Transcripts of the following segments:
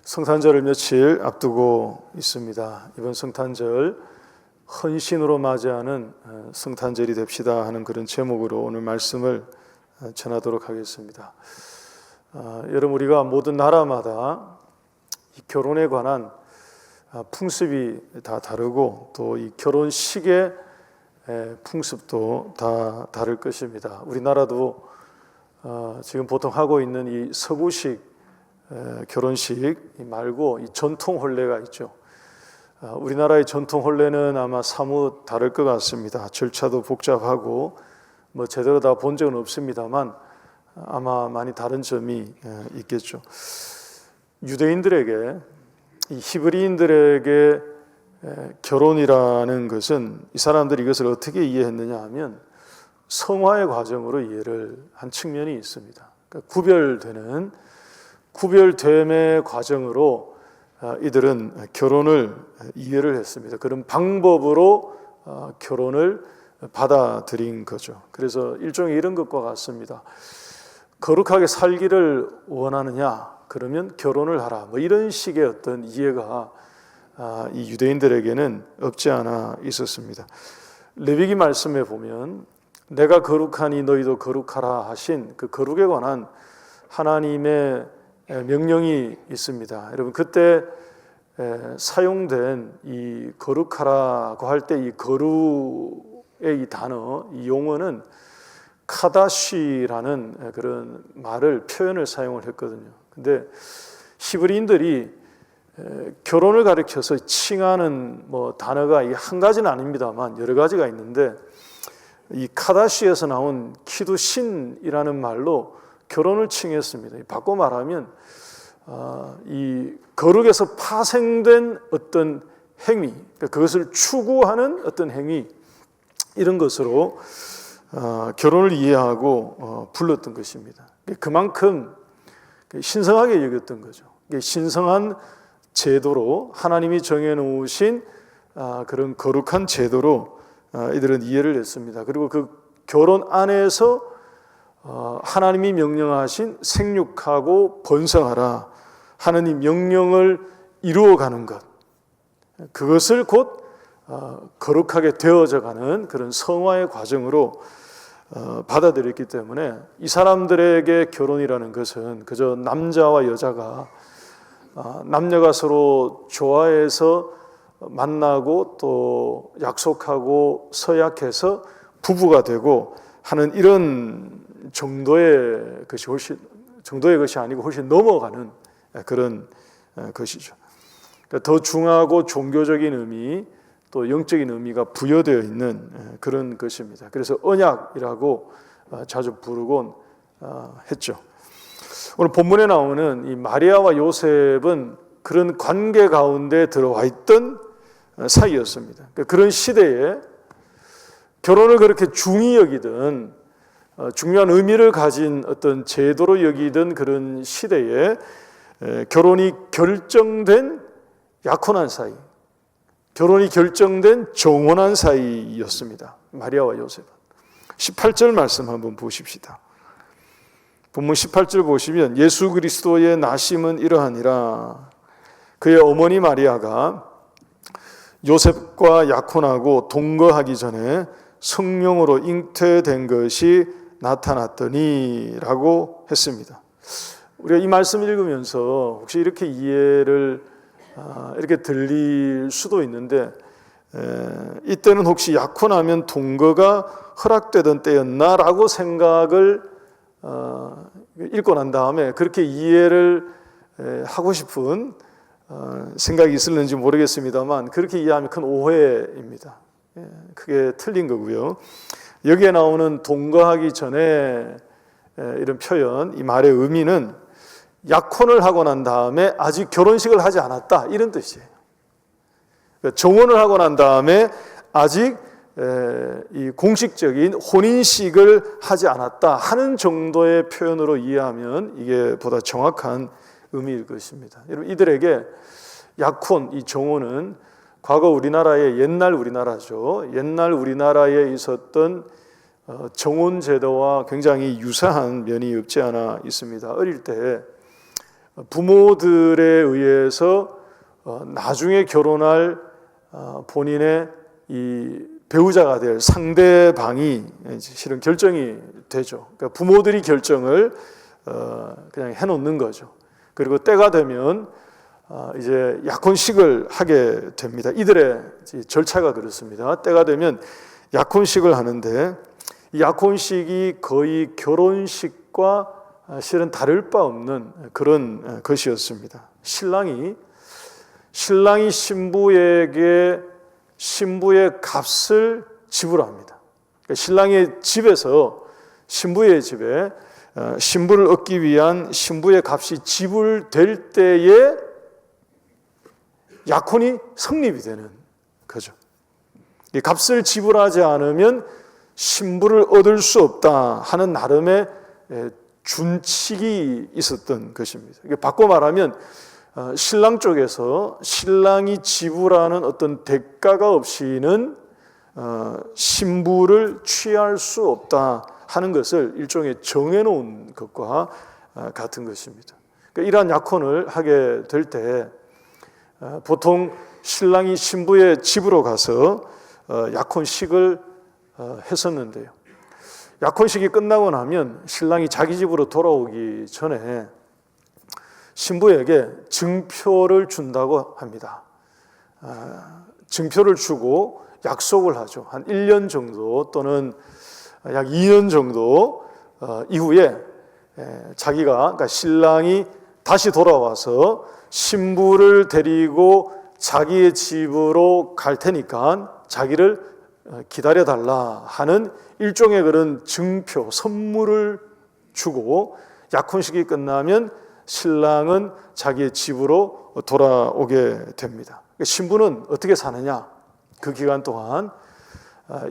성탄절을 며칠 앞두고 있습니다. 이번 성탄절 헌신으로 맞이하는 성탄절이 됩시다 하는 그런 제목으로 오늘 말씀을 전하도록 하겠습니다. 여러분, 우리가 모든 나라마다 이 결혼에 관한 풍습이 다 다르고 또 이 결혼식의 풍습도 다 다를 것입니다. 우리나라도 지금 보통 하고 있는 이 서구식 결혼식 말고 이 전통 혼례가 있죠. 우리나라의 전통 혼례는 아마 사뭇 다를 것 같습니다. 절차도 복잡하고 제대로 다 본 적은 없습니다만 아마 많이 다른 점이 있겠죠. 유대인들에게, 이 히브리인들에게 결혼이라는 것은 이 사람들이 이것을 어떻게 이해했느냐 하면 성화의 과정으로 이해를 한 측면이 있습니다. 그러니까 구별됨의 과정으로 이들은 결혼을 이해를 했습니다. 그런 방법으로 결혼을 받아들인 거죠. 그래서 일종의 이런 것과 같습니다. 거룩하게 살기를 원하느냐? 그러면 결혼을 하라. 이런 식의 어떤 이해가 이 유대인들에게는 없지 않아 있었습니다. 레위기 말씀에 보면 내가 거룩하니 너희도 거룩하라 하신 그 거룩에 관한 하나님의 명령이 있습니다. 여러분, 그때 사용된 이 거룩하라고 할 때 이 거룩의 이 단어, 이 용어는 카다시라는 그런 표현을 사용을 했거든요. 근데 히브리인들이 결혼을 가리켜서 칭하는 단어가 한 가지는 아닙니다만 여러 가지가 있는데, 이 카다시에서 나온 키두신이라는 말로 결혼을 칭했습니다. 바꿔 말하면 이 거룩에서 파생된 어떤 행위, 그것을 추구하는 어떤 행위, 이런 것으로 결혼을 이해하고 불렀던 것입니다. 그만큼 신성하게 여겼던 거죠. 신성한 제도로 하나님이 정해놓으신 그런 거룩한 제도로 이들은 이해를 했습니다. 그리고 그 결혼 안에서 하나님이 명령하신 생육하고 번성하라 하는 이 명령을 이루어가는 것, 그것을 곧 거룩하게 되어져가는 그런 성화의 과정으로 받아들였기 때문에 이 사람들에게 결혼이라는 것은 그저 남자와 여자가 남녀가 서로 좋아해서 만나고 또 약속하고 서약해서 부부가 되고 하는 이런 정도의 것이 아니고 훨씬 넘어가는 그런 것이죠. 더 중하고 종교적인 의미, 또 영적인 의미가 부여되어 있는 그런 것입니다. 그래서 언약이라고 자주 부르곤 했죠. 오늘 본문에 나오는 이 마리아와 요셉은 그런 관계 가운데 들어와 있던 사이였습니다. 그런 시대에 결혼을 그렇게 중히 여기던, 중요한 의미를 가진 어떤 제도로 여기던 그런 시대에 결혼이 결정된 약혼한 사이, 결혼이 결정된 정혼한 사이였습니다. 마리아와 요셉은. 18절 말씀 한번 보십시다. 본문 18절 보시면 예수 그리스도의 나심은 이러하니라. 그의 어머니 마리아가 요셉과 약혼하고 동거하기 전에 성령으로 잉태된 것이 나타났더니 라고 했습니다. 우리가 이 말씀 읽으면서 혹시 이렇게 이해를 이렇게 들릴 수도 있는데, 이때는 혹시 약혼하면 동거가 허락되던 때였나 라고 생각을 읽고 난 다음에 그렇게 이해를 하고 싶은 생각이 있을는지 모르겠습니다만, 그렇게 이해하면 큰 오해입니다. 그게 틀린 거고요. 여기에 나오는 동거하기 전에 이런 표현, 이 말의 의미는 약혼을 하고 난 다음에 아직 결혼식을 하지 않았다, 이런 뜻이에요. 정혼을 하고 난 다음에 아직 이 공식적인 혼인식을 하지 않았다 하는 정도의 표현으로 이해하면 이게 보다 정확한 의미일 것입니다. 여러분, 이들에게 약혼, 이 정혼은 과거 우리나라의 옛날 우리나라죠. 옛날 우리나라에 있었던 정혼 제도와 굉장히 유사한 면이 없지 않아 있습니다. 어릴 때 부모들에 의해서 나중에 결혼할 본인의 이 배우자가 될 상대방이 실은 결정이 되죠. 그러니까 부모들이 결정을 그냥 해놓는 거죠. 그리고 때가 되면 이제 약혼식을 하게 됩니다. 이들의 절차가 그렇습니다. 때가 되면 약혼식을 하는데 이 약혼식이 거의 결혼식과 실은 다를 바 없는 그런 것이었습니다. 신랑이 신부에게 신부의 값을 지불합니다. 그러니까 신랑의 집에서 신부의 집에 신부를 얻기 위한 신부의 값이 지불될 때에 약혼이 성립이 되는 거죠. 이 값을 지불하지 않으면 신부를 얻을 수 없다 하는 나름의 준칙이 있었던 것입니다. 바꿔 말하면 신랑 쪽에서 신랑이 지불하는 어떤 대가가 없이는 신부를 취할 수 없다 하는 것을 일종의 정해놓은 것과 같은 것입니다. 그러니까 이러한 약혼을 하게 될 때 보통 신랑이 신부의 집으로 가서 약혼식을 했었는데요. 약혼식이 끝나고 나면 신랑이 자기 집으로 돌아오기 전에 신부에게 증표를 준다고 합니다. 증표를 주고 약속을 하죠. 한 1년 정도 또는 약 2년 정도 이후에 자기가, 그러니까 신랑이 다시 돌아와서 신부를 데리고 자기의 집으로 갈 테니까 자기를 기다려달라 하는 일종의 그런 증표, 선물을 주고 약혼식이 끝나면 신랑은 자기의 집으로 돌아오게 됩니다. 신부는 어떻게 사느냐? 그 기간 동안,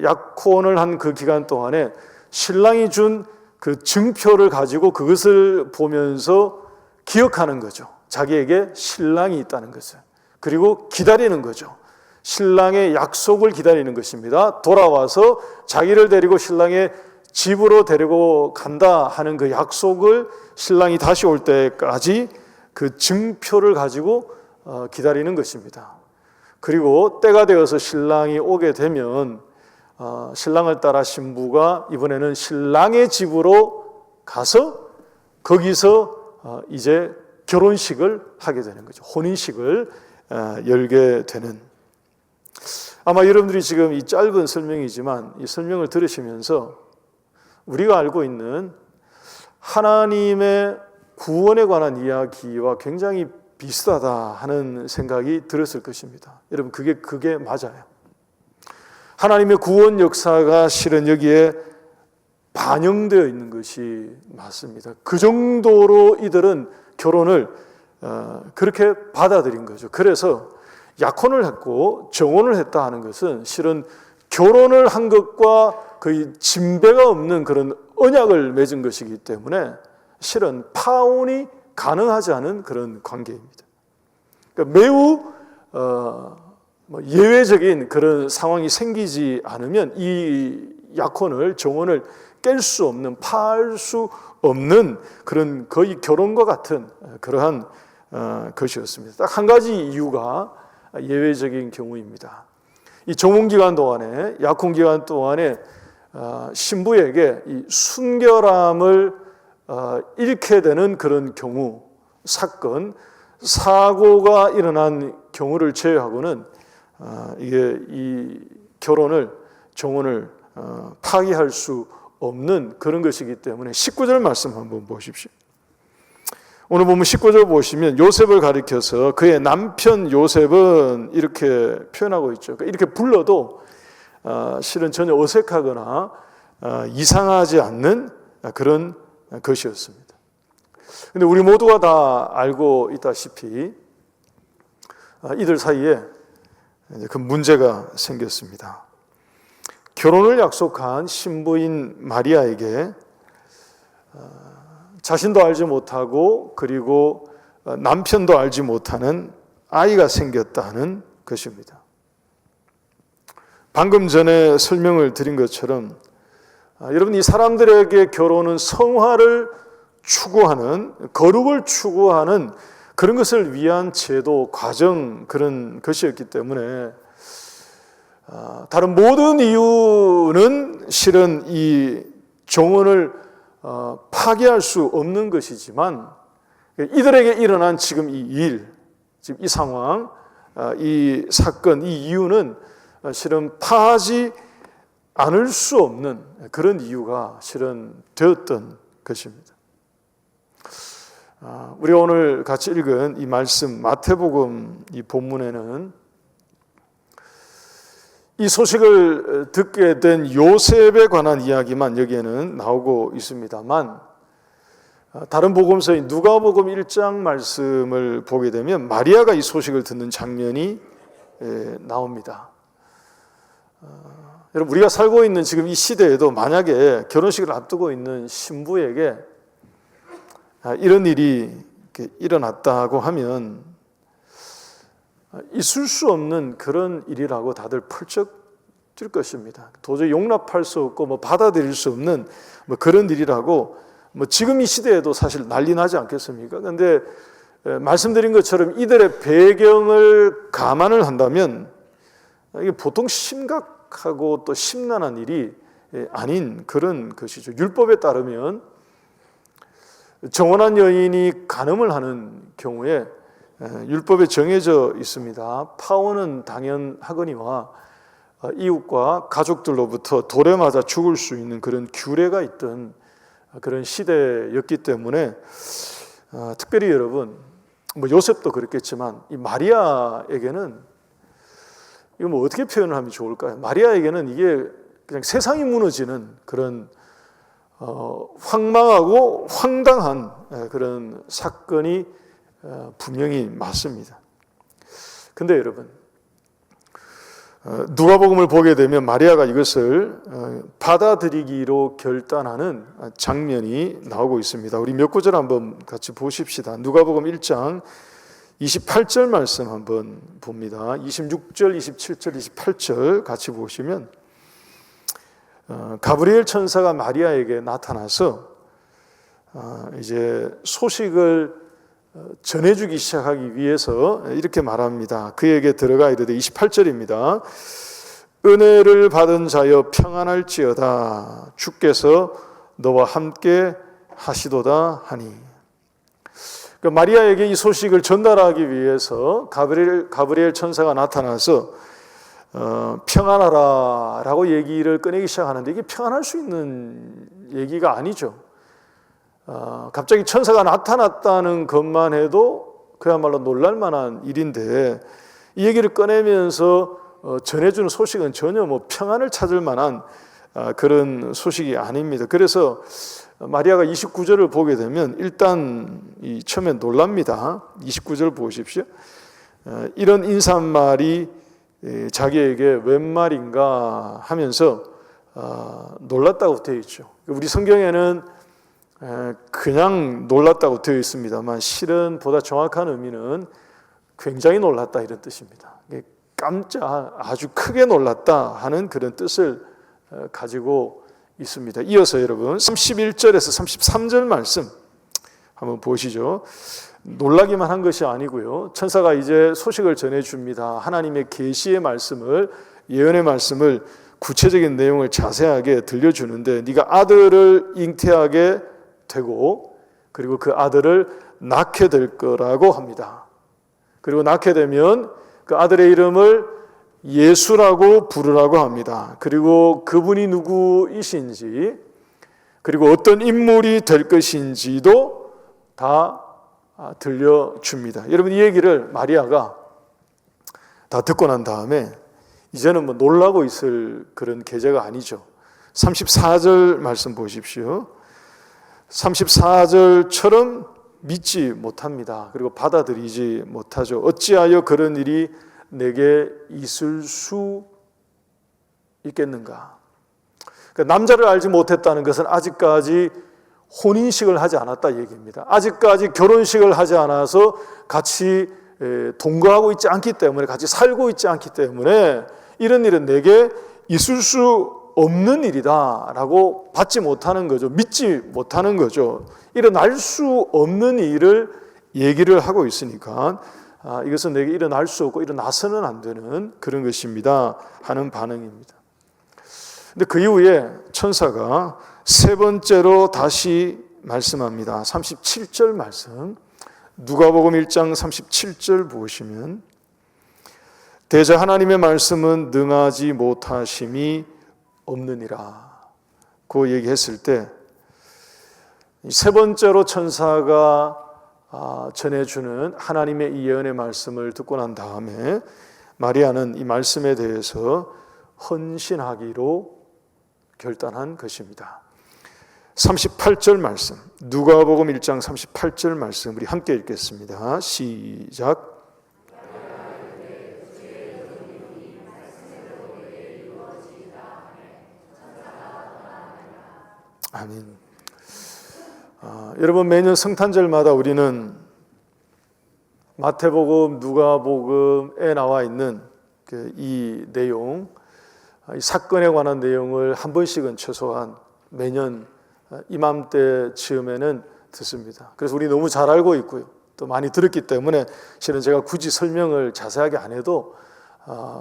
약혼을 한 그 기간 동안에 신랑이 준 그 증표를 가지고 그것을 보면서 기억하는 거죠. 자기에게 신랑이 있다는 것을. 그리고 기다리는 거죠. 신랑의 약속을 기다리는 것입니다. 돌아와서 자기를 데리고 신랑의 집으로 데리고 간다 하는 그 약속을 신랑이 다시 올 때까지 그 증표를 가지고 기다리는 것입니다. 그리고 때가 되어서 신랑이 오게 되면 신랑을 따라 신부가 이번에는 신랑의 집으로 가서 거기서 이제 결혼식을 하게 되는 거죠. 혼인식을 열게 되는. 아마 여러분들이 지금 이 짧은 설명이지만 이 설명을 들으시면서 우리가 알고 있는 하나님의 구원에 관한 이야기와 굉장히 비슷하다 하는 생각이 들었을 것입니다. 여러분 그게 맞아요. 하나님의 구원 역사가 실은 여기에 반영되어 있는 것이 맞습니다. 그 정도로 이들은 결혼을 그렇게 받아들인 거죠. 그래서 약혼을 했고 정혼을 했다 하는 것은 실은 결혼을 한 것과 거의 진배가 없는 그런 언약을 맺은 것이기 때문에 실은 파혼이 가능하지 않은 그런 관계입니다. 그러니까 매우 예외적인 그런 상황이 생기지 않으면 이 약혼을, 정혼을 깰 수 없는, 파할 수 없는 그런 거의 결혼과 같은 그러한 것이었습니다. 딱 한 가지 이유가 예외적인 경우입니다. 이 정혼 기간 동안에, 약혼 기간 동안에 신부에게 이 순결함을 잃게 되는 그런 경우, 사건, 사고가 일어난 경우를 제외하고는 이게 이 결혼을, 정혼을 파기할 수 없는 그런 것이기 때문에 19절 말씀 한번 보십시오. 오늘 보면 19절 보시면 요셉을 가리켜서 그의 남편 요셉은 이렇게 표현하고 있죠. 이렇게 불러도 실은 전혀 어색하거나 이상하지 않는 그런 것이었습니다. 그런데 우리 모두가 다 알고 있다시피 이들 사이에 그 문제가 생겼습니다. 결혼을 약속한 신부인 마리아에게 자신도 알지 못하고 그리고 남편도 알지 못하는 아이가 생겼다는 것입니다. 방금 전에 설명을 드린 것처럼 여러분 이 사람들에게 결혼은 성화를 추구하는, 거룩을 추구하는 그런 것을 위한 제도, 과정, 그런 것이었기 때문에 다른 모든 이유는 실은 이 정원을 파괴할 수 없는 것이지만 이들에게 일어난 지금 이 일, 지금 이 상황, 이 사건, 이 이유는 실은 파하지 않을 수 없는 그런 이유가 실은 되었던 것입니다. 우리가 오늘 같이 읽은 이 말씀 마태복음 이 본문에는 이 소식을 듣게 된 요셉에 관한 이야기만 여기에는 나오고 있습니다만 다른 복음서인 누가복음 1장 말씀을 보게 되면 마리아가 이 소식을 듣는 장면이 나옵니다. 여러분, 우리가 살고 있는 지금 이 시대에도 만약에 결혼식을 앞두고 있는 신부에게 이런 일이 일어났다고 하면 있을 수 없는 그런 일이라고 다들 펄쩍 뛸 것입니다. 도저히 용납할 수 없고 받아들일 수 없는 그런 일이라고 지금 이 시대에도 사실 난리 나지 않겠습니까? 그런데 말씀드린 것처럼 이들의 배경을 감안을 한다면 이게 보통 심각하고 또 심란한 일이 아닌 그런 것이죠. 율법에 따르면 정혼한 여인이 간음을 하는 경우에 율법에 정해져 있습니다. 파혼은 당연하거니와 이웃과 가족들로부터 돌에 맞아 죽을 수 있는 그런 규례가 있던 그런 시대였기 때문에 특별히 여러분, 요셉도 그랬겠지만 이 마리아에게는 이거 어떻게 표현을 하면 좋을까요? 마리아에게는 이게 그냥 세상이 무너지는 그런 황망하고 황당한 그런 사건이 분명히 맞습니다. 근데 여러분, 누가복음을 보게 되면 마리아가 이것을 받아들이기로 결단하는 장면이 나오고 있습니다. 우리 몇 구절 한번 같이 보십시다. 누가복음 1장 28절 말씀 한번 봅니다. 26절, 27절, 28절 같이 보시면 가브리엘 천사가 마리아에게 나타나서 이제 소식을 전해주기 시작하기 위해서 이렇게 말합니다. 그에게 들어가 이르되 28절입니다. 은혜를 받은 자여 평안할지어다. 주께서 너와 함께 하시도다 하니. 그러니까 마리아에게 이 소식을 전달하기 위해서 가브리엘 천사가 나타나서 평안하라 라고 얘기를 꺼내기 시작하는데 이게 평안할 수 있는 얘기가 아니죠. 갑자기 천사가 나타났다는 것만 해도 그야말로 놀랄만한 일인데 이 얘기를 꺼내면서 전해주는 소식은 전혀 평안을 찾을 만한 그런 소식이 아닙니다. 그래서 마리아가 29절을 보게 되면 일단 처음에 놀랍니다. 29절 보십시오. 이런 인사말이 자기에게 웬 말인가 하면서 놀랐다고 되어 있죠. 우리 성경에는 그냥 놀랐다고 되어 있습니다만 실은 보다 정확한 의미는 굉장히 놀랐다 이런 뜻입니다. 깜짝 아주 크게 놀랐다 하는 그런 뜻을 가지고 있습니다. 이어서 여러분 31절에서 33절 말씀 한번 보시죠. 놀라기만 한 것이 아니고요. 천사가 이제 소식을 전해줍니다. 하나님의 계시의 말씀을, 예언의 말씀을, 구체적인 내용을 자세하게 들려주는데 네가 아들을 잉태하게 되고 그리고 그 아들을 낳게 될 거라고 합니다. 그리고 낳게 되면 그 아들의 이름을 예수라고 부르라고 합니다. 그리고 그분이 누구이신지 그리고 어떤 인물이 될 것인지도 다 들려줍니다. 여러분 이 얘기를 마리아가 다 듣고 난 다음에 이제는 놀라고 있을 그런 계제가 아니죠. 34절 말씀 보십시오. 34절처럼 믿지 못합니다. 그리고 받아들이지 못하죠. 어찌하여 그런 일이 내게 있을 수 있겠는가? 그러니까 남자를 알지 못했다는 것은 아직까지 혼인식을 하지 않았다 얘기입니다. 아직까지 결혼식을 하지 않아서 같이 동거하고 있지 않기 때문에 같이 살고 있지 않기 때문에 이런 일은 내게 있을 수 없는 일이다라고 받지 못하는 거죠. 믿지 못하는 거죠. 일어날 수 없는 일을 얘기를 하고 있으니까 이것은 내게 일어날 수 없고 일어나서는 안 되는 그런 것입니다 하는 반응입니다. 근데 그 이후에 천사가 세 번째로 다시 말씀합니다. 37절 말씀, 누가복음 1장 37절 보시면 대저 하나님의 말씀은 능하지 못하심이 없느니라 그 얘기했을 때 세 번째로 천사가 전해주는 하나님의 이 예언의 말씀을 듣고 난 다음에 마리아는 이 말씀에 대해서 헌신하기로 결단한 것입니다. 38절 말씀, 누가복음 1장 38절 말씀 우리 함께 읽겠습니다. 시작. 아멘. 여러분 매년 성탄절마다 우리는 마태복음, 누가복음에 나와 있는 이 내용, 이 사건에 관한 내용을 한 번씩은 최소한 매년 이맘때 즈음에는 듣습니다. 그래서 우리 너무 잘 알고 있고요. 또 많이 들었기 때문에 실은 제가 굳이 설명을 자세하게 안 해도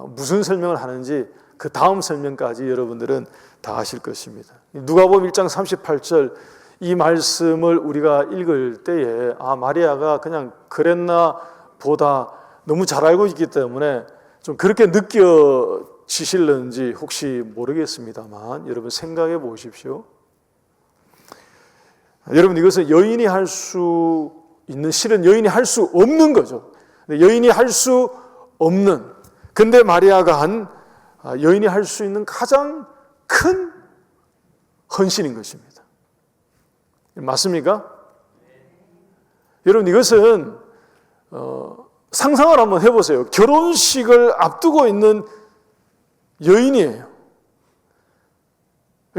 무슨 설명을 하는지 그 다음 설명까지 여러분들은 다 아실 것입니다. 누가복음 1장 38절 이 말씀을 우리가 읽을 때에 마리아가 그냥 그랬나 보다 너무 잘 알고 있기 때문에 좀 그렇게 느껴지실는지 혹시 모르겠습니다만 여러분 생각해 보십시오. 여러분 이것은 여인이 할 수 있는, 실은 여인이 할 수 없는 거죠. 여인이 할 수 없는, 근데 마리아가 한 여인이 할 수 있는 가장 큰 헌신인 것입니다. 맞습니까? 여러분 이것은 상상을 한번 해보세요. 결혼식을 앞두고 있는 여인이에요.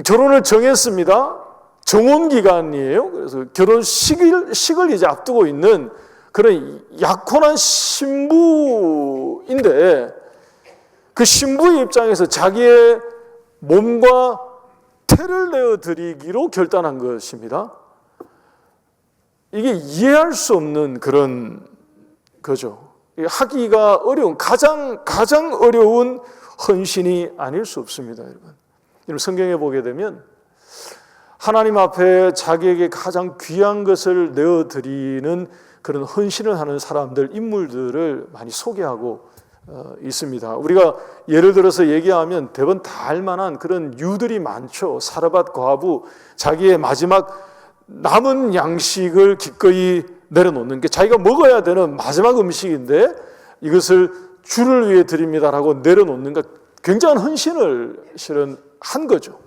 결혼을 정했습니다. 정혼기간이에요. 그래서 결혼식을 이제 앞두고 있는 그런 약혼한 신부인데 그 신부의 입장에서 자기의 몸과 태를 내어드리기로 결단한 것입니다. 이게 이해할 수 없는 그런 거죠. 하기가 어려운, 가장 어려운 헌신이 아닐 수 없습니다. 여러분 성경에 보게 되면 하나님 앞에 자기에게 가장 귀한 것을 내어드리는 그런 헌신을 하는 사람들, 인물들을 많이 소개하고 있습니다. 우리가 예를 들어서 얘기하면 대부분 다 알만한 그런 유들이 많죠. 사르밧 과부, 자기의 마지막 남은 양식을 기꺼이 내려놓는 게 자기가 먹어야 되는 마지막 음식인데 이것을 주를 위해 드립니다라고 내려놓는 것, 굉장한 헌신을 실은 한 거죠.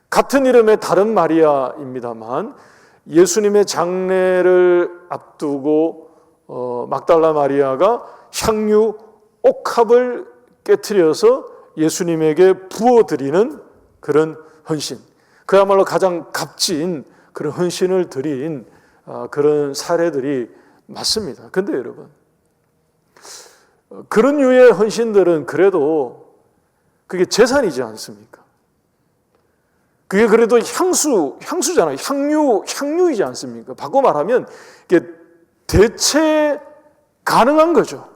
같은 이름의 다른 마리아입니다만 예수님의 장례를 앞두고 막달라 마리아가 향유 옥합을 깨트려서 예수님에게 부어드리는 그런 헌신, 그야말로 가장 값진 그런 헌신을 드린 그런 사례들이 맞습니다. 근데 여러분 그런 류의 헌신들은 그래도 그게 재산이지 않습니까? 그게 그래도 향수잖아요. 향유이지 않습니까? 바꿔 말하면 이게 대체 가능한 거죠.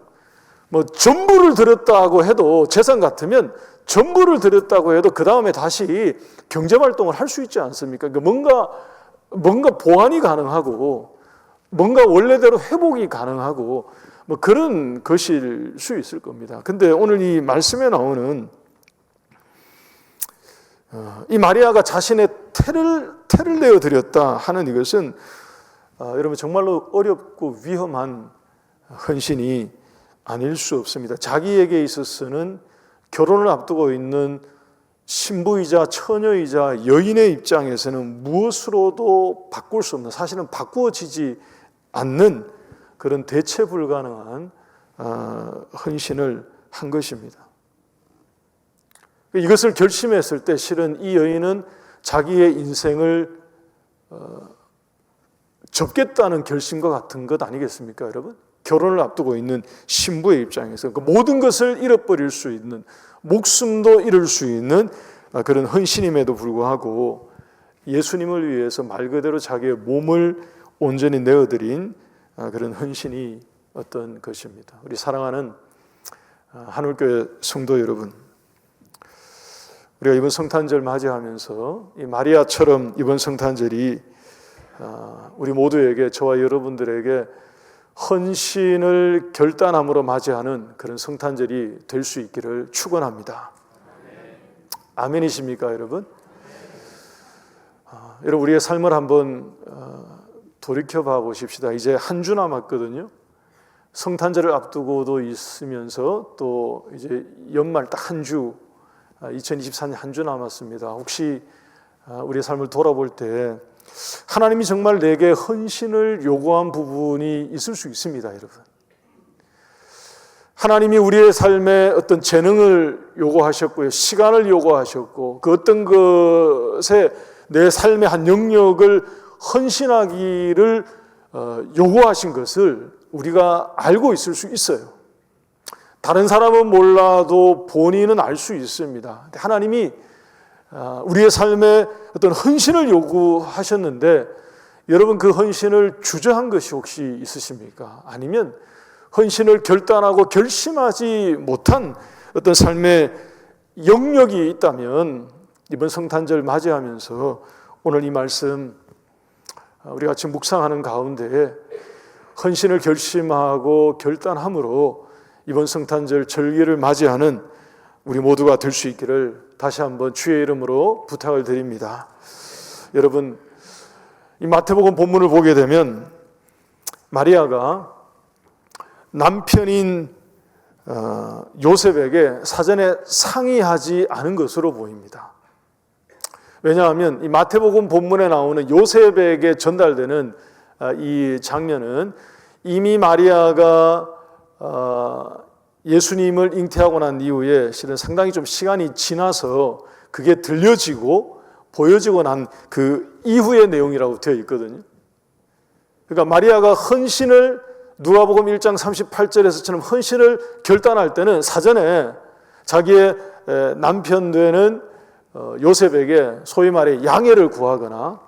뭐 전부를 드렸다고 해도 재산 같으면 전부를 드렸다고 해도 그 다음에 다시 경제활동을 할 수 있지 않습니까? 그러니까 뭔가 보완이 가능하고 뭔가 원래대로 회복이 가능하고 뭐 그런 것일 수 있을 겁니다. 근데 오늘 이 말씀에 나오는 이 마리아가 자신의 태를 내어드렸다 하는 이것은 여러분 정말로 어렵고 위험한 헌신이 아닐 수 없습니다. 자기에게 있어서는 결혼을 앞두고 있는 신부이자 처녀이자 여인의 입장에서는 무엇으로도 바꿀 수 없는, 사실은 바꾸어지지 않는 그런 대체 불가능한 헌신을 한 것입니다. 이것을 결심했을 때 실은 이 여인은 자기의 인생을 접겠다는 결심과 같은 것 아니겠습니까, 여러분? 결혼을 앞두고 있는 신부의 입장에서 그 모든 것을 잃어버릴 수 있는, 목숨도 잃을 수 있는 그런 헌신임에도 불구하고 예수님을 위해서 말 그대로 자기의 몸을 온전히 내어드린 그런 헌신이 어떤 것입니다. 우리 사랑하는 한울교회 성도 여러분, 우리가 이번 성탄절 맞이하면서 이 마리아처럼 이번 성탄절이 우리 모두에게, 저와 여러분들에게 헌신을 결단함으로 맞이하는 그런 성탄절이 될 수 있기를 축원합니다. 아멘이십니까, 여러분? 여러분, 우리의 삶을 한번 돌이켜봐 보십시다. 이제 한 주 남았거든요. 성탄절을 앞두고도 있으면서 또 이제 연말 딱 한 주, 2024년 한 주 남았습니다. 혹시 우리의 삶을 돌아볼 때 하나님이 정말 내게 헌신을 요구한 부분이 있을 수 있습니다, 여러분. 하나님이 우리의 삶에 어떤 재능을 요구하셨고요, 시간을 요구하셨고, 그 어떤 것에 내 삶의 한 영역을 헌신하기를 요구하신 것을 우리가 알고 있을 수 있어요. 다른 사람은 몰라도 본인은 알 수 있습니다. 하나님이 우리의 삶에 어떤 헌신을 요구하셨는데, 여러분 그 헌신을 주저한 것이 혹시 있으십니까? 아니면 헌신을 결단하고 결심하지 못한 어떤 삶의 영역이 있다면 이번 성탄절 맞이하면서 오늘 이 말씀 우리 같이 묵상하는 가운데 헌신을 결심하고 결단함으로 이번 성탄절 절기를 맞이하는 우리 모두가 될 수 있기를 다시 한번 주의 이름으로 부탁을 드립니다. 여러분, 이 마태복음 본문을 보게 되면 마리아가 남편인 요셉에게 사전에 상의하지 않은 것으로 보입니다. 왜냐하면 이 마태복음 본문에 나오는 요셉에게 전달되는 이 장면은 이미 마리아가 예수님을 잉태하고 난 이후에 실은 상당히 좀 시간이 지나서 그게 들려지고 보여지고 난 그 이후의 내용이라고 되어 있거든요. 그러니까 마리아가 헌신을 누가복음 1장 38절에서처럼 헌신을 결단할 때는 사전에 자기의 남편 되는 요셉에게 소위 말해 양해를 구하거나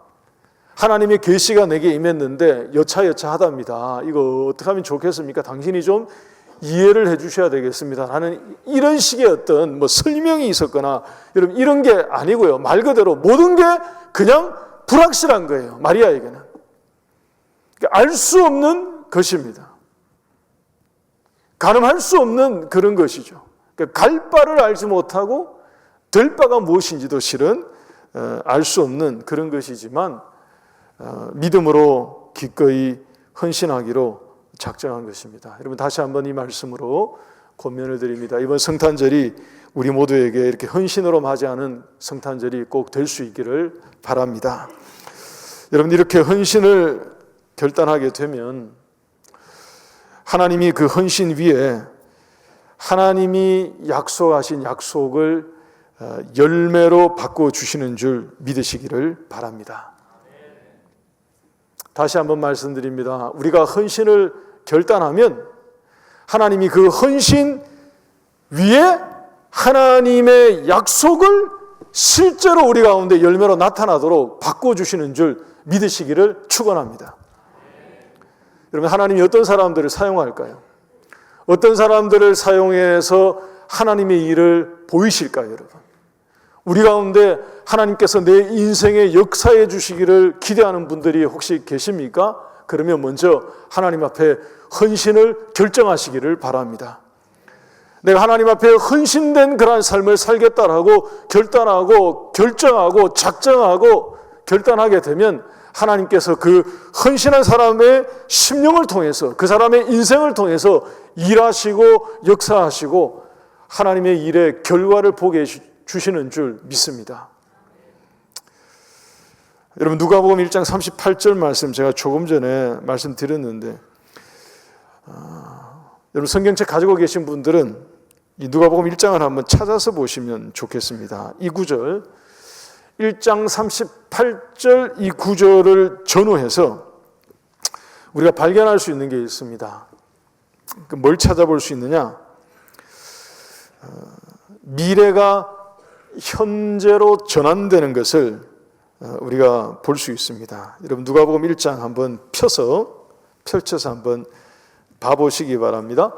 하나님의 계시가 내게 임했는데 여차하답니다. 이거 어떻게 하면 좋겠습니까? 당신이 좀 이해를 해 주셔야 되겠습니다. 라는 이런 식의 어떤 설명이 있었거나 여러분 이런 게 아니고요. 말 그대로 모든 게 그냥 불확실한 거예요. 마리아에게는. 알 수 없는 것입니다. 가늠할 수 없는 그런 것이죠. 갈 바를 알지 못하고 될 바가 무엇인지도 실은 알 수 없는 그런 것이지만 믿음으로 기꺼이 헌신하기로 작정한 것입니다. 여러분 다시 한번 이 말씀으로 권면을 드립니다. 이번 성탄절이 우리 모두에게 이렇게 헌신으로 맞이하는 성탄절이 꼭 될 수 있기를 바랍니다. 여러분 이렇게 헌신을 결단하게 되면 하나님이 그 헌신 위에 하나님이 약속하신 약속을 열매로 바꿔주시는 줄 믿으시기를 바랍니다. 다시 한번 말씀드립니다. 우리가 헌신을 결단하면 하나님이 그 헌신 위에 하나님의 약속을 실제로 우리 가운데 열매로 나타나도록 바꿔주시는 줄 믿으시기를 축원합니다. 여러분 하나님이 어떤 사람들을 사용할까요? 어떤 사람들을 사용해서 하나님의 일을 보이실까요, 여러분? 우리 가운데 하나님께서 내 인생에 역사해 주시기를 기대하는 분들이 혹시 계십니까? 그러면 먼저 하나님 앞에 헌신을 결정하시기를 바랍니다. 내가 하나님 앞에 헌신된 그러한 삶을 살겠다라고 결단하고 결정하고 작정하고 결단하게 되면 하나님께서 그 헌신한 사람의 심령을 통해서 그 사람의 인생을 통해서 일하시고 역사하시고 하나님의 일의 결과를 보게 주시는 줄 믿습니다. 여러분 누가복음 1장 38절 말씀 제가 조금 전에 말씀드렸는데 여러분 성경책 가지고 계신 분들은 이 누가복음 1장을 한번 찾아서 보시면 좋겠습니다. 이 구절 1장 38절 이 구절을 전후해서 우리가 발견할 수 있는 게 있습니다. 뭘 찾아볼 수 있느냐? 미래가 현재로 전환되는 것을 우리가 볼 수 있습니다. 여러분 누가복음 1장 한번 펼쳐서 한번 봐보시기 바랍니다.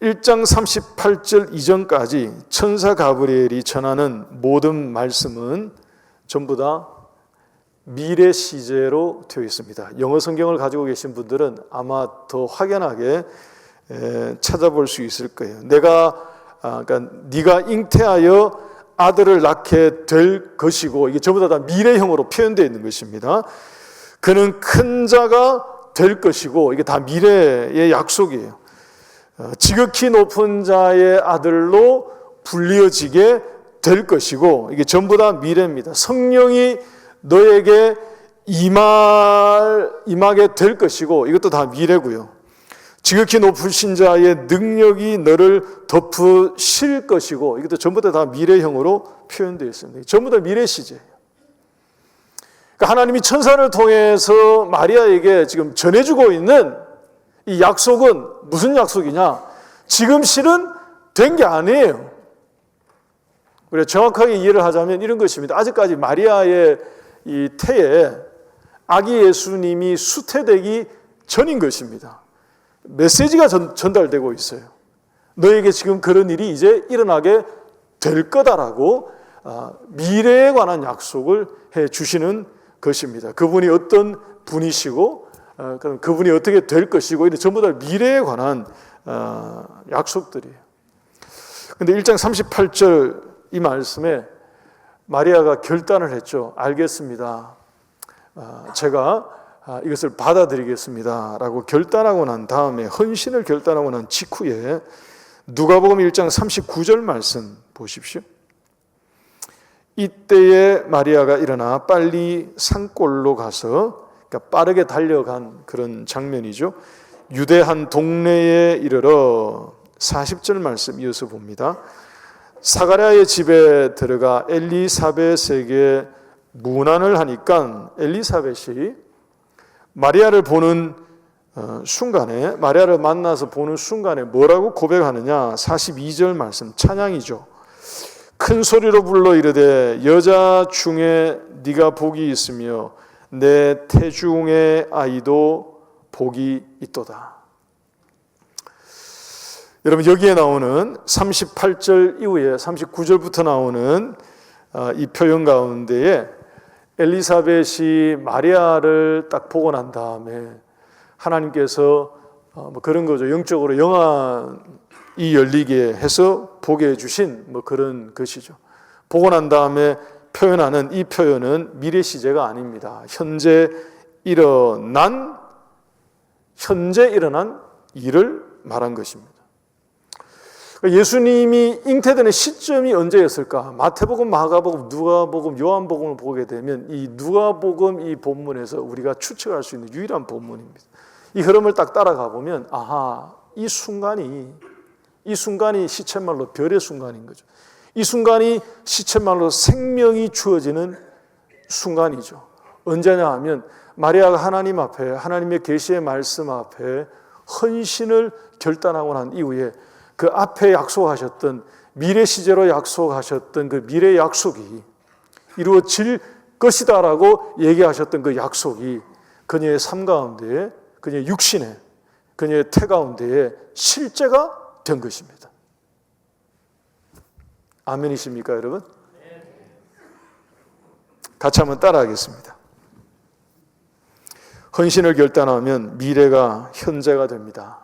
1장 38절 이전까지 천사 가브리엘이 전하는 모든 말씀은 전부 다 미래 시제로 되어 있습니다. 영어 성경을 가지고 계신 분들은 아마 더 확연하게 찾아볼 수 있을 거예요. 그러니까 네가 잉태하여 아들을 낳게 될 것이고, 이게 전부 다 미래형으로 표현되어 있는 것입니다. 그는 큰 자가 될 것이고, 이게 다 미래의 약속이에요. 지극히 높은 자의 아들로 불리어지게 될 것이고, 이게 전부 다 미래입니다. 성령이 너에게 임하게 될 것이고, 이것도 다 미래고요. 지극히 높으신 자의 능력이 너를 덮으실 것이고, 이것도 전부 다 미래형으로 표현되어 있습니다. 전부 다 미래 시제예요. 그러니까 하나님이 천사를 통해서 마리아에게 지금 전해주고 있는 이 약속은 무슨 약속이냐? 지금 실은 된 게 아니에요. 우리가 정확하게 이해를 하자면 이런 것입니다. 아직까지 마리아의 이 태에 아기 예수님이 수태되기 전인 것입니다. 메시지가 전달되고 있어요. 너에게 지금 그런 일이 이제 일어나게 될 거다라고 미래에 관한 약속을 해 주시는 것입니다. 그분이 어떤 분이시고 그분이 어떻게 될 것이고, 이런 전부 다 미래에 관한 약속들이에요. 그런데 1장 38절 이 말씀에 마리아가 결단을 했죠. 알겠습니다. 제가 이것을 받아들이겠습니다 라고 결단하고 난 다음에, 헌신을 결단하고 난 직후에 누가복음 1장 39절 말씀 보십시오. 이때에 마리아가 일어나 빨리 산골로 가서, 그러니까 빠르게 달려간 그런 장면이죠. 유대 한 동네에 이르러 40절 말씀 이어서 봅니다. 사가랴의 집에 들어가 엘리사벳에게 문안을 하니까 엘리사벳이 마리아를 보는 순간에, 마리아를 만나서 보는 순간에 뭐라고 고백하느냐? 42절 말씀, 찬양이죠. 큰 소리로 불러 이르되 여자 중에 네가 복이 있으며 내 태중의 아이도 복이 있도다. 여러분 여기에 나오는 38절 이후에 39절부터 나오는 이 표현 가운데에 엘리사벳이 마리아를 딱 보고 난 다음에 하나님께서 뭐 그런 거죠. 영적으로 영안이 열리게 해서 보게 해주신 뭐 그런 것이죠. 보고 난 다음에 표현하는 이 표현은 미래 시제가 아닙니다. 현재 일어난 일을 말한 것입니다. 예수님이 잉태되는 시점이 언제였을까? 마태복음, 마가복음, 누가복음, 요한복음을 보게 되면 이 누가복음 이 본문에서 우리가 추측할 수 있는 유일한 본문입니다. 이 흐름을 딱 따라가 보면 아하, 이 순간이 시쳇말로 별의 순간인 거죠. 이 순간이 시쳇말로 생명이 주어지는 순간이죠. 언제냐 하면 마리아가 하나님 앞에, 하나님의 계시의 말씀 앞에 헌신을 결단하고 난 이후에 그 앞에 약속하셨던, 미래 시제로 약속하셨던 그 미래 약속이 이루어질 것이다라고 얘기하셨던 그 약속이 그녀의 삶 가운데에, 그녀의 육신에, 그녀의 태 가운데에 실제가 된 것입니다. 아멘이십니까, 여러분? 같이 한번 따라하겠습니다. 헌신을 결단하면 미래가 현재가 됩니다.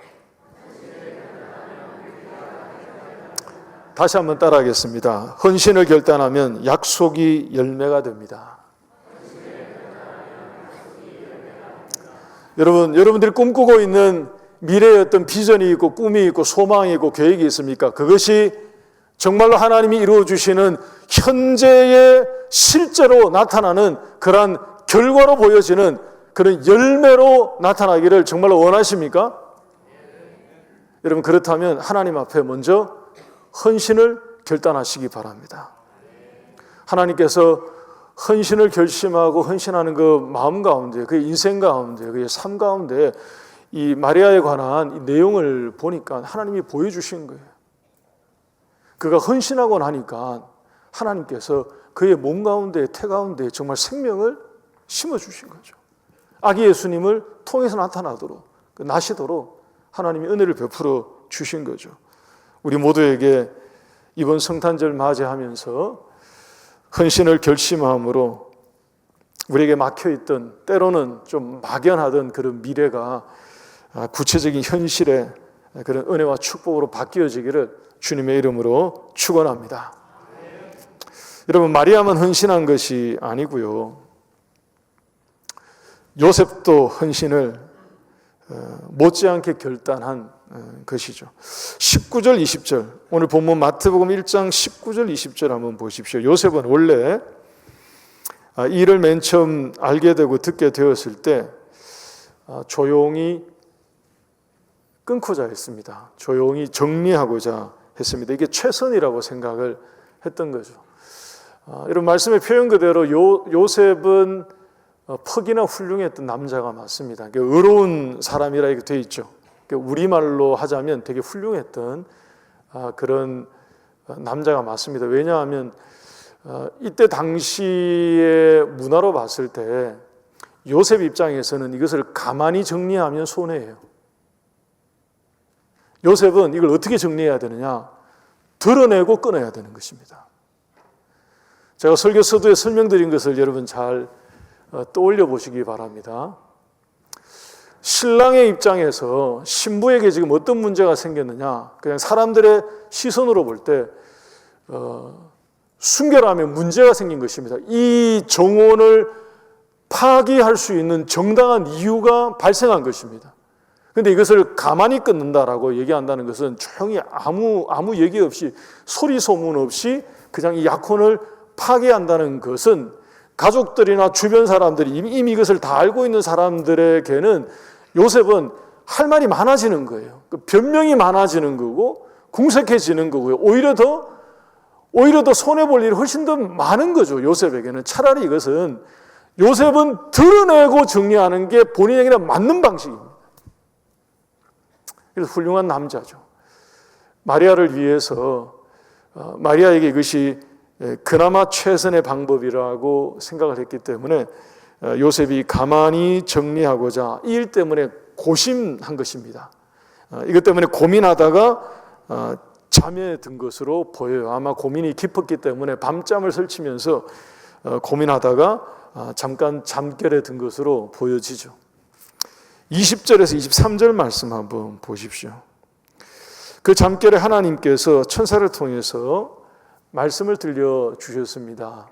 다시 한번 따라하겠습니다. 헌신을 결단하면 약속이 열매가 됩니다. 여러분들이 꿈꾸고 있는 미래의 어떤 비전이 있고 꿈이 있고 소망이 있고 계획이 있습니까? 그것이 정말로 하나님이 이루어주시는 현재의 실제로 나타나는 그러한 결과로 보여지는 그런 열매로 나타나기를 정말로 원하십니까? 여러분 그렇다면 하나님 앞에 먼저 헌신을 결단하시기 바랍니다. 하나님께서 헌신을 결심하고 헌신하는 그 마음 가운데, 그 인생 가운데, 그 삶 가운데 이 마리아에 관한 이 내용을 보니까 하나님이 보여주신 거예요. 그가 헌신하고 나니까 하나님께서 그의 몸 가운데, 태 가운데 정말 생명을 심어주신 거죠. 아기 예수님을 통해서 나타나도록, 나시도록 하나님이 은혜를 베풀어 주신 거죠. 우리 모두에게 이번 성탄절 맞이하면서 헌신을 결심함으로 우리에게 막혀있던, 때로는 좀 막연하던 그런 미래가 구체적인 현실의 그런 은혜와 축복으로 바뀌어지기를 주님의 이름으로 축원합니다. 여러분, 마리아만 헌신한 것이 아니고요, 요셉도 헌신을 못지않게 결단한 것이죠. 19절 20절, 오늘 본문 마태복음 1장 19절 20절 한번 보십시오. 요셉은 원래 이 일을 맨 처음 알게 되고 듣게 되었을 때 조용히 끊고자 했습니다. 조용히 정리하고자 했습니다. 이게 최선이라고 생각을 했던 거죠. 이런 말씀의 표현 그대로 요셉은 퍽이나 훌륭했던 남자가 맞습니다. 의로운 사람이라 이렇게 되어 있죠. 우리말로 하자면 되게 훌륭했던 그런 남자가 맞습니다. 왜냐하면 이때 당시의 문화로 봤을 때 요셉 입장에서는 이것을 가만히 정리하면 손해예요. 요셉은 이걸 어떻게 정리해야 되느냐? 드러내고 끊어야 되는 것입니다. 제가 설교 서두에 설명드린 것을 여러분 잘 떠올려 보시기 바랍니다. 신랑의 입장에서 신부에게 지금 어떤 문제가 생겼느냐, 그냥 사람들의 시선으로 볼 때 순결하면 문제가 생긴 것입니다. 이 정혼을 파기할 수 있는 정당한 이유가 발생한 것입니다. 그런데 이것을 가만히 끊는다라고 얘기한다는 것은 조용히 아무 얘기 없이, 소리 소문 없이 그냥 이 약혼을 파기한다는 것은 가족들이나 주변 사람들이 이미 이것을 다 알고 있는 사람들에게는 요셉은 할 말이 많아지는 거예요. 변명이 많아지는 거고 궁색해지는 거고요. 오히려 더 손해볼 일이 훨씬 더 많은 거죠. 요셉에게는. 차라리 이것은 요셉은 드러내고 정리하는 게 본인에게는 맞는 방식입니다. 그래서 훌륭한 남자죠. 마리아를 위해서 마리아에게 이것이 그나마 최선의 방법이라고 생각을 했기 때문에 요셉이 가만히 정리하고자 이 일 때문에 고심한 것입니다. 이것 때문에 고민하다가 잠에 든 것으로 보여요. 아마 고민이 깊었기 때문에 밤잠을 설치면서 고민하다가 잠깐 잠결에 든 것으로 보여지죠. 20절에서 23절 말씀 한번 보십시오. 그 잠결에 하나님께서 천사를 통해서 말씀을 들려주셨습니다.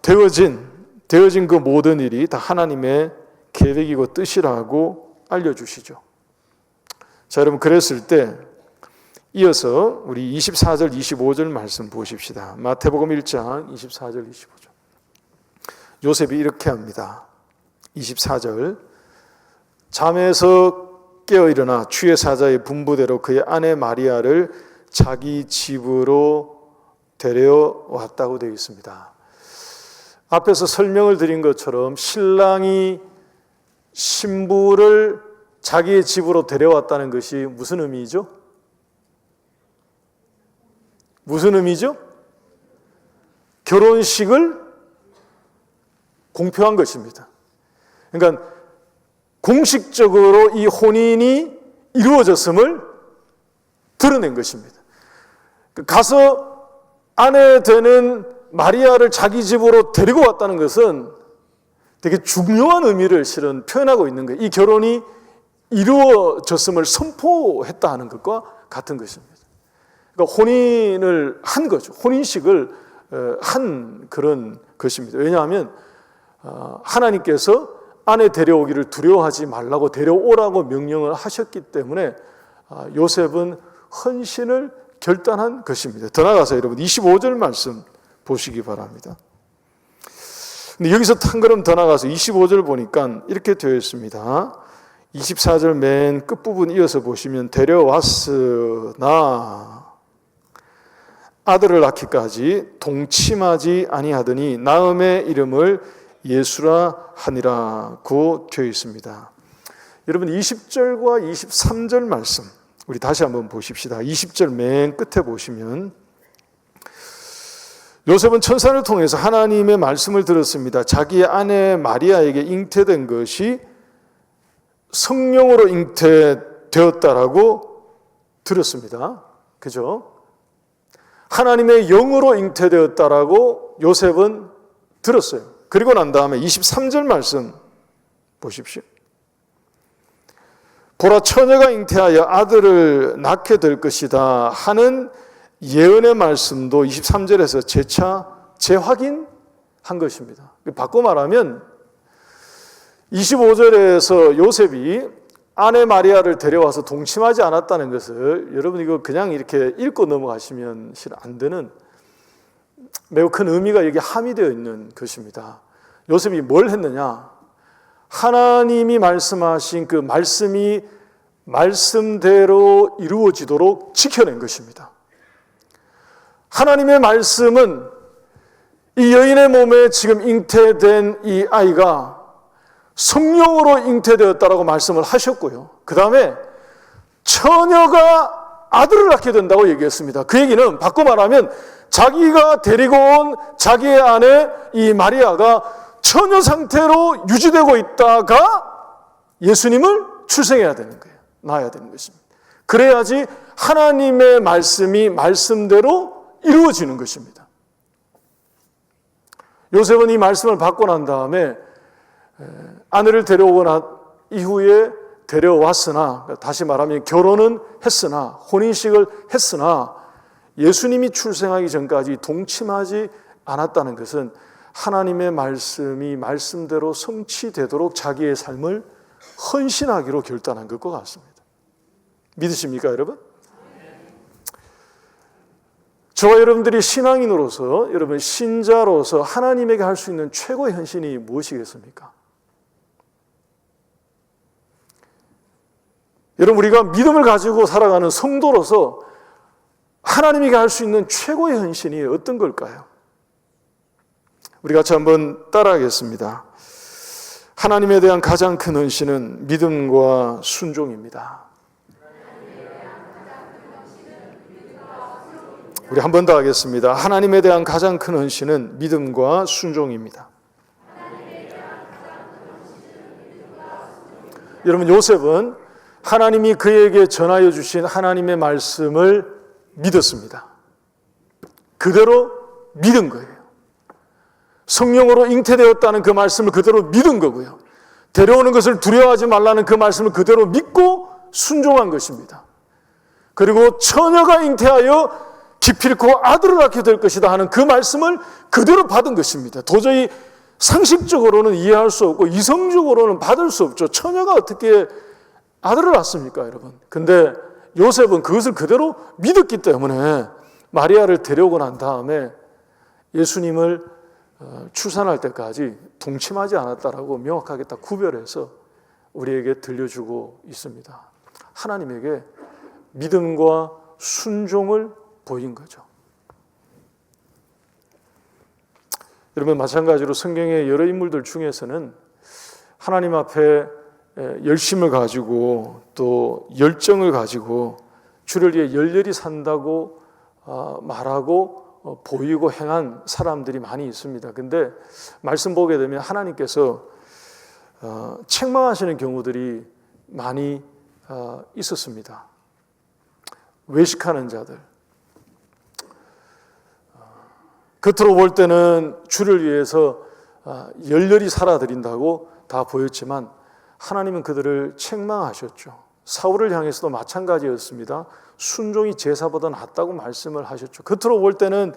되어진 그 모든 일이 다 하나님의 계획이고 뜻이라고 알려주시죠. 자, 여러분, 그랬을 때 이어서 우리 24절 25절 말씀 보십시다. 마태복음 1장 24절 25절. 요셉이 이렇게 합니다. 24절, 잠에서 깨어 일어나 주의 사자의 분부대로 그의 아내 마리아를 자기 집으로 데려왔다고 되어 있습니다. 앞에서 설명을 드린 것처럼 신랑이 신부를 자기의 집으로 데려왔다는 것이 무슨 의미죠? 무슨 의미죠? 결혼식을 공표한 것입니다. 그러니까 공식적으로 이 혼인이 이루어졌음을 드러낸 것입니다. 가서 아내 되는 마리아를 자기 집으로 데리고 왔다는 것은 되게 중요한 의미를 실은 표현하고 있는 거예요. 이 결혼이 이루어졌음을 선포했다 하는 것과 같은 것입니다. 그러니까 혼인을 한 거죠. 혼인식을 한 그런 것입니다. 왜냐하면 하나님께서 아내 데려오기를 두려워하지 말라고 데려오라고 명령을 하셨기 때문에 요셉은 헌신을 결단한 것입니다. 더 나아가서 여러분 25절 말씀 보시기 바랍니다. 근데 여기서 한 걸음 더 나가서 25절 보니까 이렇게 되어 있습니다. 24절 맨 끝부분 이어서 보시면 데려왔으나 아들을 낳기까지 동침하지 아니하더니 나음의 이름을 예수라 하니라고 되어 있습니다. 여러분 20절과 23절 말씀 우리 다시 한번 보십시다. 20절 맨 끝에 보시면 요셉은 천사를 통해서 하나님의 말씀을 들었습니다. 자기의 아내 마리아에게 잉태된 것이 성령으로 잉태되었다라고 들었습니다. 그죠? 하나님의 영으로 잉태되었다라고 요셉은 들었어요. 그리고 난 다음에 23절 말씀 보십시오. 보라, 처녀가 잉태하여 아들을 낳게 될 것이다 하는 예언의 말씀도 23절에서 재차 재확인한 것입니다. 바꿔 말하면 25절에서 요셉이 아내 마리아를 데려와서 동침하지 않았다는 것을, 여러분 이거 그냥 이렇게 읽고 넘어가시면 실은 안 되는 매우 큰 의미가 여기 함의되어 있는 것입니다. 요셉이 뭘 했느냐? 하나님이 말씀하신 그 말씀이 말씀대로 이루어지도록 지켜낸 것입니다. 하나님의 말씀은 이 여인의 몸에 지금 잉태된 이 아이가 성령으로 잉태되었다라고 말씀을 하셨고요. 그 다음에 처녀가 아들을 낳게 된다고 얘기했습니다. 그 얘기는 바꿔 말하면 자기가 데리고 온 자기의 아내 이 마리아가 처녀 상태로 유지되고 있다가 예수님을 출생해야 되는 거예요. 낳아야 되는 것입니다. 그래야지 하나님의 말씀이 말씀대로 이루어지는 것입니다. 요셉은 이 말씀을 받고 난 다음에 아내를 데려오고 난 이후에 데려왔으나, 다시 말하면 결혼은 했으나, 혼인식을 했으나 예수님이 출생하기 전까지 동침하지 않았다는 것은 하나님의 말씀이 말씀대로 성취되도록 자기의 삶을 헌신하기로 결단한 것과 같습니다. 믿으십니까, 여러분? 저와 여러분들이 신앙인으로서, 여러분 신자로서 하나님에게 할 수 있는 최고의 헌신이 무엇이겠습니까? 여러분, 우리가 믿음을 가지고 살아가는 성도로서 하나님에게 할 수 있는 최고의 헌신이 어떤 걸까요? 우리 같이 한번 따라하겠습니다. 하나님에 대한 가장 큰 헌신은 믿음과 순종입니다. 우리 한 번 더 하겠습니다. 하나님에 대한 가장 큰 헌신은 믿음과 순종입니다. 여러분, 요셉은 하나님이 그에게 전하여 주신 하나님의 말씀을 믿었습니다. 그대로 믿은 거예요. 성령으로 잉태되었다는 그 말씀을 그대로 믿은 거고요. 데려오는 것을 두려워하지 말라는 그 말씀을 그대로 믿고 순종한 것입니다. 그리고 처녀가 잉태하여 기필코 아들을 낳게 될 것이다 하는 그 말씀을 그대로 받은 것입니다. 도저히 상식적으로는 이해할 수 없고 이성적으로는 받을 수 없죠. 처녀가 어떻게 아들을 낳습니까, 여러분? 근데 요셉은 그것을 그대로 믿었기 때문에 마리아를 데려오고 난 다음에 예수님을 출산할 때까지 동침하지 않았다라고 명확하게 딱 구별해서 우리에게 들려주고 있습니다. 하나님에게 믿음과 순종을 보인 거죠. 여러분, 마찬가지로 성경의 여러 인물들 중에서는 하나님 앞에 열심을 가지고 또 열정을 가지고 주를 위해 열렬히 산다고 말하고 보이고 행한 사람들이 많이 있습니다. 근데 말씀 보게 되면 하나님께서 책망하시는 경우들이 많이 있었습니다. 외식하는 자들, 겉으로 볼 때는 주를 위해서 열렬히 살아드린다고 다 보였지만 하나님은 그들을 책망하셨죠. 사울을 향해서도 마찬가지였습니다. 순종이 제사보다 낫다고 말씀을 하셨죠. 겉으로 볼 때는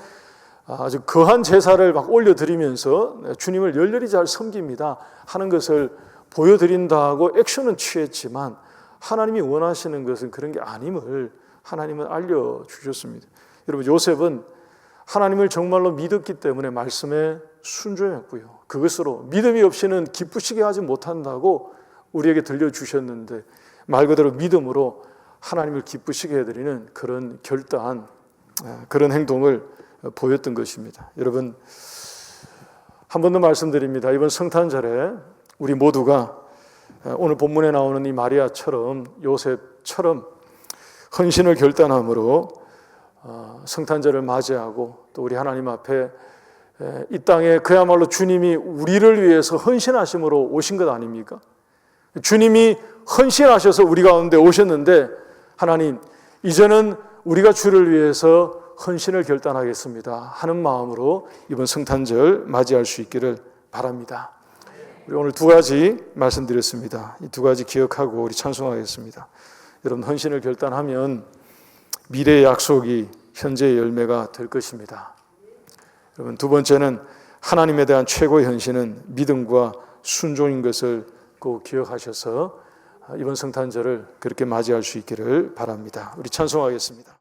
아주 거한 제사를 막 올려드리면서 주님을 열렬히 잘 섬깁니다 하는 것을 보여드린다고 액션은 취했지만 하나님이 원하시는 것은 그런 게 아님을 하나님은 알려주셨습니다. 여러분, 요셉은 하나님을 정말로 믿었기 때문에 말씀에 순종했고요. 그것으로 믿음이 없이는 기쁘시게 하지 못한다고 우리에게 들려주셨는데 말 그대로 믿음으로 하나님을 기쁘시게 해드리는 그런 결단, 그런 행동을 보였던 것입니다. 여러분, 한 번 더 말씀드립니다. 이번 성탄절에 우리 모두가 오늘 본문에 나오는 이 마리아처럼 요셉처럼 헌신을 결단함으로 성탄절을 맞이하고 또 우리 하나님 앞에 이 땅에 그야말로 주님이 우리를 위해서 헌신하심으로 오신 것 아닙니까? 주님이 헌신하셔서 우리 가운데 오셨는데 하나님, 이제는 우리가 주를 위해서 헌신을 결단하겠습니다 하는 마음으로 이번 성탄절 맞이할 수 있기를 바랍니다. 우리 오늘 두 가지 말씀드렸습니다. 이 두 가지 기억하고 우리 찬송하겠습니다. 여러분, 헌신을 결단하면 미래의 약속이 현재의 열매가 될 것입니다. 여러분, 두 번째는 하나님에 대한 최고의 헌신은 믿음과 순종인 것을 꼭 기억하셔서 이번 성탄절을 그렇게 맞이할 수 있기를 바랍니다. 우리 찬송하겠습니다.